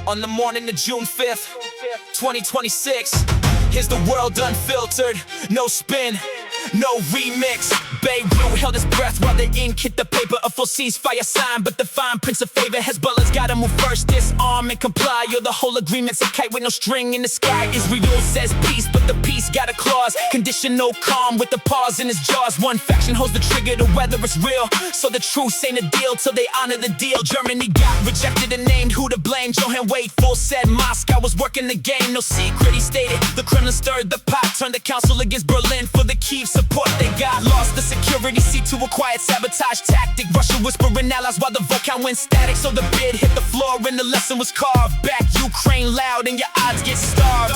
On the morning of June 5th, 2026, here's the world unfiltered, no spin, no remix. Beirut held his breath while the ink hit the paper. A full ceasefire sign, but the fine prints of favor. Hezbollah's gotta move first, disarm and comply, or the whole agreement's a kite with no string in the sky. Israel says peace, but the peace got a clause, conditional calm with the pause in his jaws. One faction holds the trigger to whether it's real, so the truce ain't a deal till they honor the deal. Germany got rejected and named who to blame. Johan Waitful said Moscow was working the game. No secret, he stated. The Kremlin stirred the pot, turned the council against Berlin for the Kyiv support. They got lost the security seat to a quiet sabotage tactic. Russia whispering allies while the vote count went static. So the bid hit the floor and the lesson was carved back. Ukraine loud and your odds get starved.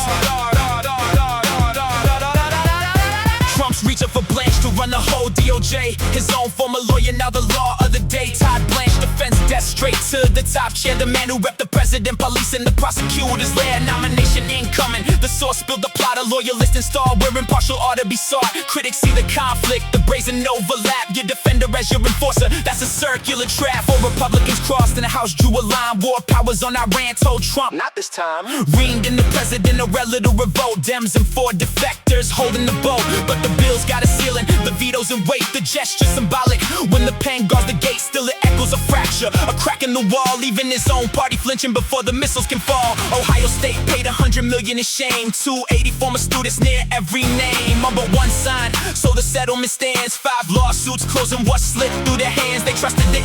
Trump's reaching for Blanche to run the whole DOJ. His own former lawyer, now the law of the day. Todd Blanche defends death straight to the top chair. The man who repped the president, police, and the prosecutors lair. Nomination incoming. The source spilled the plot. A lawyer list installed where impartial ought to be sought. Critics see the conflict, the brazen overlap. Your defender as your enforcer, that's a circular trap. Four Republicans crossed and the House drew a line. War powers on Iran told Trump, not this time. Reamed in the president, a relative revolt. Dems and four defectors holding the boat, but the bill's got a ceiling, the veto's in wait. The gesture symbolic, when the pen guards the gate. Still it echoes a fracture, a crack in the wall, leaving his own party flinching before the missiles can fall. Ohio State paid $100 million in shame. 280 former students near every name. Number one sign, so the settlement stands. 5 lawsuits closing what slipped through their hands. They trusted the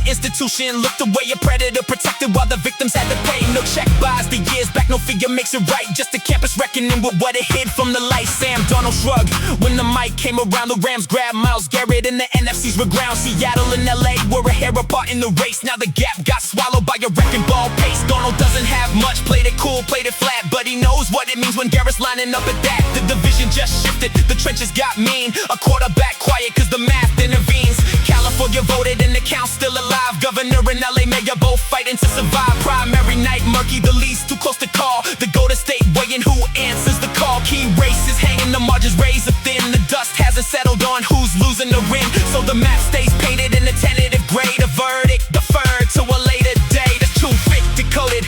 institution looked away. A predator protected while the victims had to pay. No check buys the years back, no figure makes it right. Just a campus reckoning with what it hid from the light. Sam Darnold shrugged when the mic came around. The Rams grabbed Myles Garrett and the NFC's were ground. Seattle and LA were a hair apart in the race. Now the gap got swallowed by a wrecking ball pace. Darnold doesn't have much, played it cool, played it flat, but he knows what it means when Garrett's lining up at that. The division just shifted, the trenches got mean. A quarterback quiet cause the math intervenes. California voted and the count's still alive. Governor and LA mayor both fighting to survive. Primary night murky, the least too close to call. The Golden State weighing who answers the call. Key races hanging, the margins razor thin. The dust hasn't settled on who's losing the ring, so the map stays painted in a tentative grade. A verdict deferred to a later day. That's too thick decoded,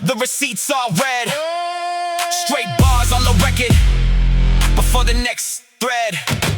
the receipts all read. Straight bars on the record before the next thread.